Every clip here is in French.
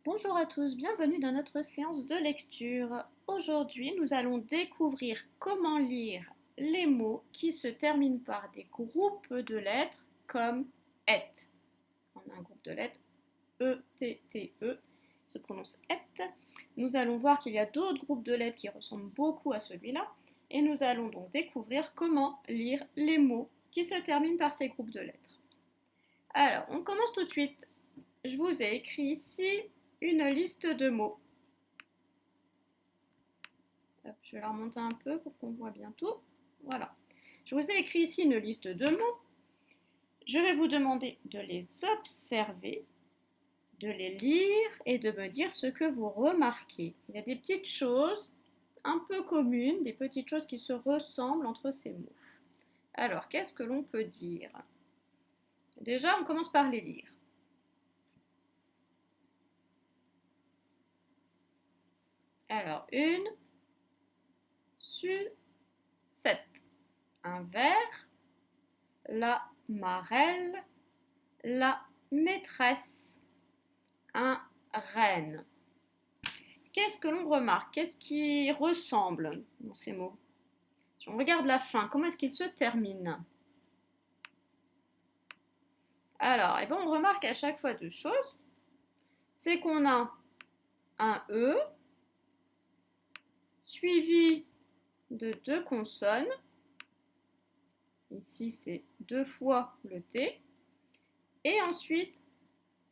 Bonjour à tous, bienvenue dans notre séance de lecture. Aujourd'hui, nous allons découvrir comment lire les mots qui se terminent par des groupes de lettres comme et. On a un groupe de lettres E, T, T, E, se prononce et. Nous allons voir qu'il y a d'autres groupes de lettres qui ressemblent beaucoup à celui-là et nous allons donc découvrir comment lire les mots qui se terminent par ces groupes de lettres. Alors, on commence tout de suite. Je vous ai écrit ici une liste de mots. Hop, je vais la remonter un peu pour qu'on voit bien tout. Voilà. Je vous ai écrit ici une liste de mots. Je vais vous demander de les observer, de les lire et de me dire ce que vous remarquez. Il y a des petites choses un peu communes, des petites choses qui se ressemblent entre ces mots. Alors, qu'est-ce que l'on peut dire? Déjà, on commence par les lire. Alors, une sucette, un verre, la marelle, la maîtresse, un renne. Qu'est-ce que l'on remarque? Qu'est-ce qui ressemble dans ces mots? Si on regarde la fin, comment est-ce qu'il se termine? Alors, on remarque à chaque fois deux choses. C'est qu'on a un E suivi de deux consonnes. Ici, c'est deux fois le T. Et ensuite,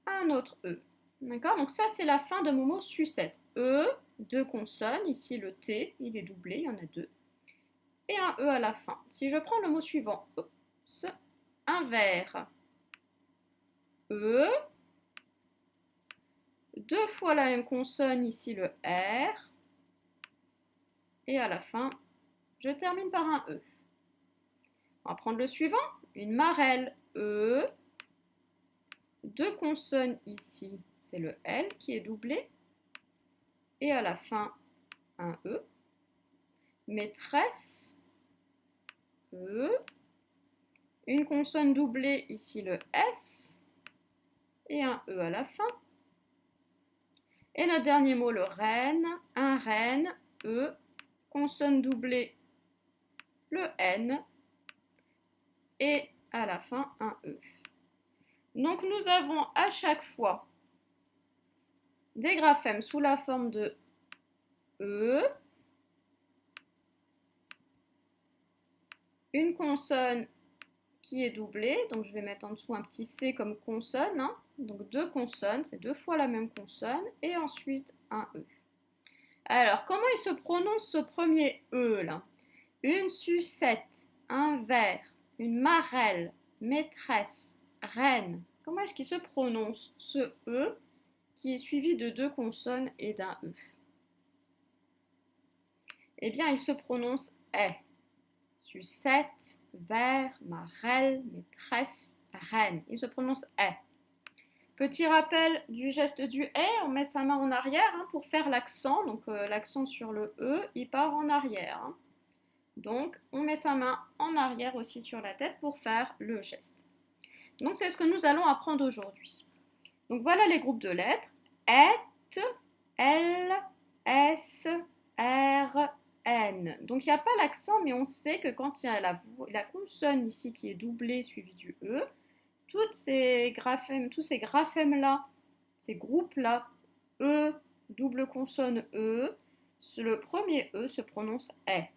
un autre E. D'accord? Donc ça, c'est la fin de mon mot sucette. E, deux consonnes. Ici, le T, il est doublé, il y en a deux. Et un E à la fin. Si je prends le mot suivant, un verre. E, deux fois la même consonne, ici le R. Et à la fin, je termine par un E. On va prendre le suivant, une marelle. E, deux consonnes ici, c'est le L qui est doublé. Et à la fin, un E. Maîtresse. E. Une consonne doublée, ici le S. Et un E à la fin. Et notre dernier mot, le renne. Un renne, E. Consonne doublée, le N. Et à la fin, un E. Donc nous avons à chaque fois des graphèmes sous la forme de E, une consonne qui est doublée, donc je vais mettre en dessous un petit C comme consonne, hein. Donc deux consonnes, c'est deux fois la même consonne, et ensuite un E. Alors, comment il se prononce ce premier E là? Une sucette, un verre, une marelle, maîtresse, reine. Comment est-ce qu'il se prononce ce E qui est suivi de deux consonnes et d'un E? Eh bien, il se prononce est. Sucette, verre, marelle, maîtresse, reine. Il se prononce est. Petit rappel du geste du est, on met sa main en arrière hein, pour faire l'accent. Donc l'accent sur le E, il part en arrière. Hein. Donc on met sa main en arrière aussi sur la tête pour faire le geste. Donc c'est ce que nous allons apprendre aujourd'hui. Donc voilà les groupes de lettres. Et, L, S, R, N. Donc il n'y a pas l'accent, mais on sait que quand il y a la consonne ici qui est doublée suivie du E, tous ces graphèmes-là, ces groupes-là, E, double consonne E, le premier E se prononce est.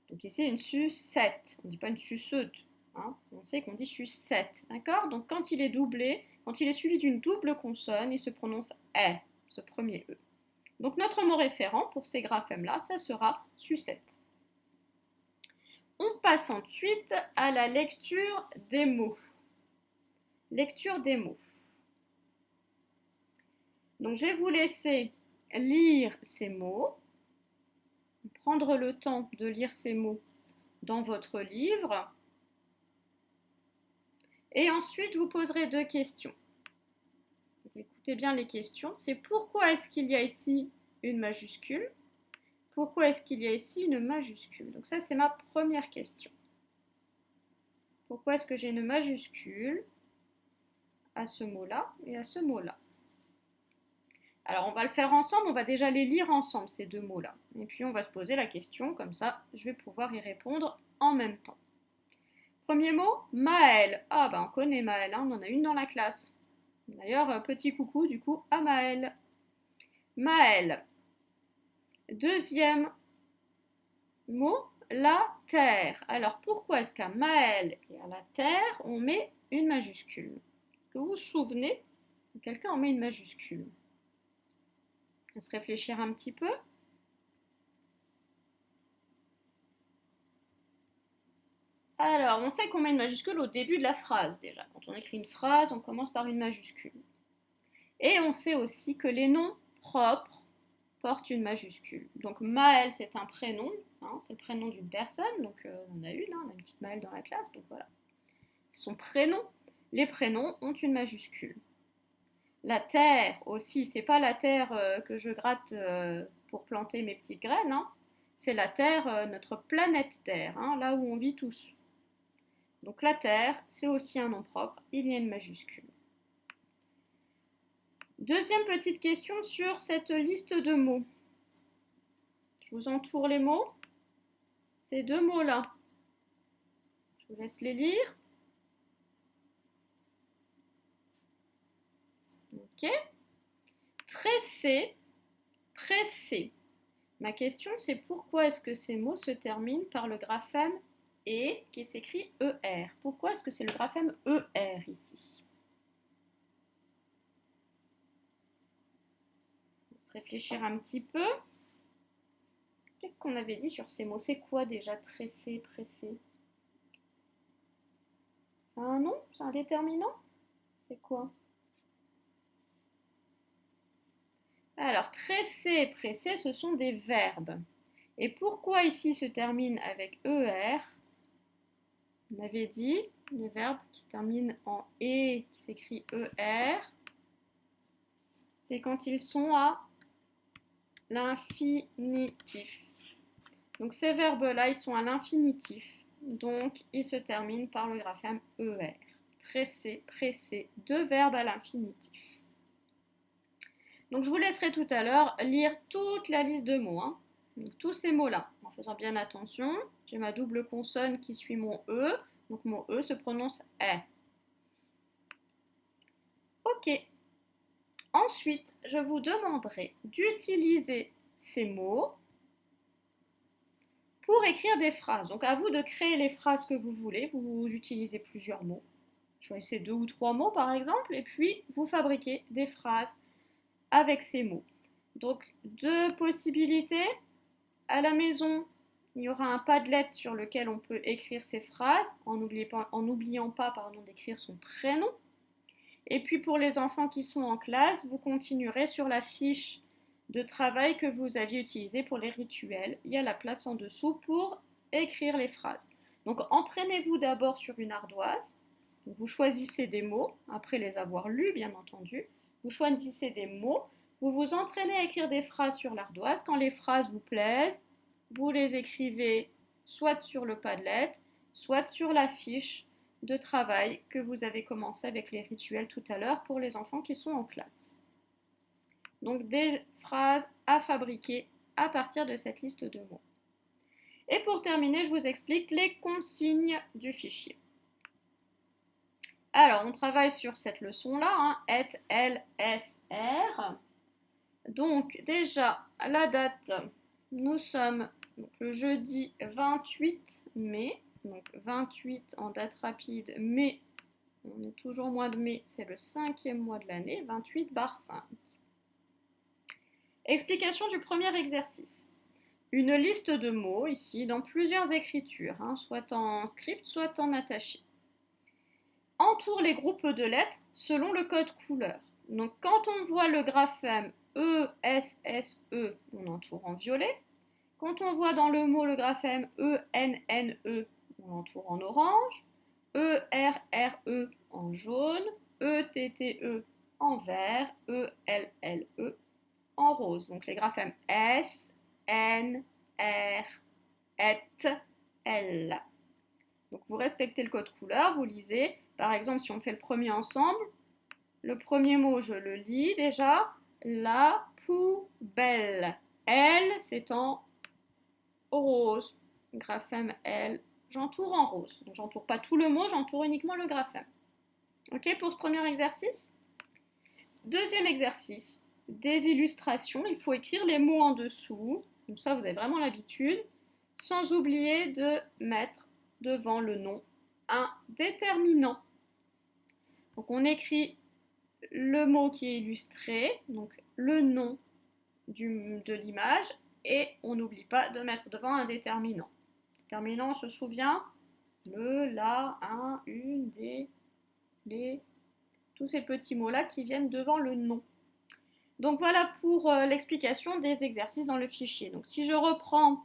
Donc ici, une sucette. On ne dit pas une suceute. Hein. On sait qu'on dit sucette. D'accord? Donc quand il est doublé, quand il est suivi d'une double consonne, il se prononce est, ce premier E. Donc notre mot référent pour ces graphèmes-là, ça sera sucette. On passe ensuite à la lecture des mots. Lecture des mots. Donc je vais vous laisser lire ces mots, prendre le temps de lire ces mots dans votre livre. Et ensuite, je vous poserai deux questions. Donc, écoutez bien les questions. C'est pourquoi est-ce qu'il y a ici une majuscule? Pourquoi est-ce qu'il y a ici une majuscule? Donc ça, c'est ma première question. Pourquoi est-ce que j'ai une majuscule à ce mot-là et à ce mot-là? Alors, on va le faire ensemble, on va déjà les lire ensemble, ces deux mots-là. Et puis, on va se poser la question, comme ça, je vais pouvoir y répondre en même temps. Premier mot, Maëlle. Ah, bah, on connaît Maëlle, hein, on en a une dans la classe. D'ailleurs, petit coucou, du coup, à Maëlle. Maëlle. Deuxième mot, la terre. Alors, pourquoi est-ce qu'à Maëlle et à la terre, on met une majuscule? Est-ce que vous vous souvenez que quelqu'un en met une majuscule? On va se réfléchir un petit peu. Alors, on sait qu'on met une majuscule au début de la phrase déjà. Quand on écrit une phrase, on commence par une majuscule. Et on sait aussi que les noms propres portent une majuscule. Donc Maëlle, c'est un prénom, hein, c'est le prénom d'une personne, donc on a une, hein, on a une petite Maëlle dans la classe, donc voilà. C'est son prénom. Les prénoms ont une majuscule. La terre aussi, c'est pas la terre que je gratte pour planter mes petites graines, hein. C'est la terre, notre planète Terre, hein, là où on vit tous. Donc la terre, c'est aussi un nom propre, il y a une majuscule. Deuxième petite question sur cette liste de mots. Je vous entoure les mots. Ces deux mots-là. Je vous laisse les lire. Ok. Tresser, presser. Ma question, c'est pourquoi est-ce que ces mots se terminent par le graphème E qui s'écrit ER? Pourquoi est-ce que c'est le graphème ER ici? On va se réfléchir un petit peu. Qu'est-ce qu'on avait dit sur ces mots? C'est quoi déjà tresser, presser? C'est un nom? C'est un déterminant? C'est quoi? Alors, tresser, presser, ce sont des verbes. Et pourquoi ici se termine avec ER? On avait dit les verbes qui terminent en E, qui s'écrit ER, c'est quand ils sont à l'infinitif. Donc ces verbes-là, ils sont à l'infinitif. Donc, ils se terminent par le graphème ER. Tresser, presser, deux verbes à l'infinitif. Donc, je vous laisserai tout à l'heure lire toute la liste de mots. Hein. Donc, tous ces mots-là, en faisant bien attention. J'ai ma double consonne qui suit mon E. Donc, mon E se prononce E. Ok. Ensuite, je vous demanderai d'utiliser ces mots pour écrire des phrases. Donc, à vous de créer les phrases que vous voulez. Vous utilisez plusieurs mots. Choisissez 2 ou 3 mots, par exemple, et puis vous fabriquez des phrases avec ces mots. Donc, deux possibilités. À la maison, il y aura un Padlet sur lequel on peut écrire ces phrases en n'oubliant pas d'écrire son prénom. Et puis pour les enfants qui sont en classe, vous continuerez sur la fiche de travail que vous aviez utilisée pour les rituels. Il y a la place en dessous pour écrire les phrases. Donc entraînez-vous d'abord sur une ardoise. Vous choisissez des mots, après les avoir lus bien entendu. Vous choisissez des mots, vous vous entraînez à écrire des phrases sur l'ardoise. Quand les phrases vous plaisent, vous les écrivez soit sur le Padlet, soit sur la fiche de travail que vous avez commencé avec les rituels tout à l'heure pour les enfants qui sont en classe. Donc des phrases à fabriquer à partir de cette liste de mots. Et pour terminer, je vous explique les consignes du fichier. Alors, on travaille sur cette leçon-là, hein, LSR. Donc, déjà, la date, nous sommes le jeudi 28 mai. Donc, 28 en date rapide, mai, on est toujours mois de mai, c'est le 5e mois de l'année, 28/5. Explication du premier exercice. Une liste de mots, ici, dans plusieurs écritures, hein, soit en script, soit en attaché. Entoure les groupes de lettres selon le code couleur. Donc quand on voit le graphème E, S, S, E, on entoure en violet. Quand on voit dans le mot le graphème E, N, N, E, on entoure en orange. E, R, R, E en jaune. E, T, T, E en vert. E, L, L, E en rose. Donc les graphèmes S, N, R, et, L. Donc vous respectez le code couleur, vous lisez. Par exemple, si on fait le premier ensemble, le premier mot, je le lis déjà. la poubelle. L, c'est en rose. Graphème L, j'entoure en rose. Donc, j'entoure pas tout le mot, j'entoure uniquement le graphème. Ok, pour ce premier exercice. Deuxième exercice, des illustrations. Il faut écrire les mots en dessous. Donc ça, vous avez vraiment l'habitude. Sans oublier de mettre devant le nom un déterminant. Donc on écrit le mot qui est illustré, donc le nom de l'image, et on n'oublie pas de mettre devant un déterminant. Déterminant, on se souvient, le, la, un, une, des, les, tous ces petits mots-là qui viennent devant le nom. Donc voilà pour l'explication des exercices dans le fichier. Donc si je reprends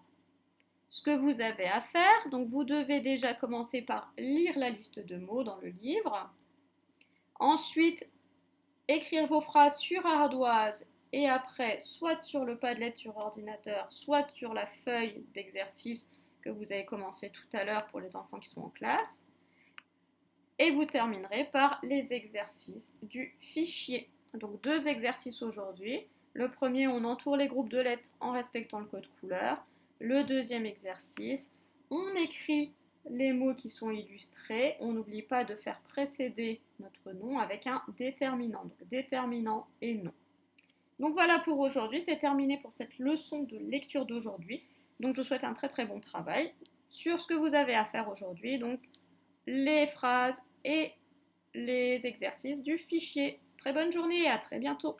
ce que vous avez à faire, donc vous devez déjà commencer par lire la liste de mots dans le livre. Ensuite, écrire vos phrases sur ardoise et après, soit sur le Padlet sur ordinateur, soit sur la feuille d'exercice que vous avez commencé tout à l'heure pour les enfants qui sont en classe. Et vous terminerez par les exercices du fichier. Donc 2 exercices aujourd'hui. Le premier, on entoure les groupes de lettres en respectant le code couleur. Le deuxième exercice, on écrit les mots qui sont illustrés. On n'oublie pas de faire précéder notre nom avec un déterminant. Donc déterminant et nom. Donc voilà pour aujourd'hui, c'est terminé pour cette leçon de lecture d'aujourd'hui. Donc je vous souhaite un très très bon travail sur ce que vous avez à faire aujourd'hui. Donc les phrases et les exercices du fichier. Très bonne journée et à très bientôt.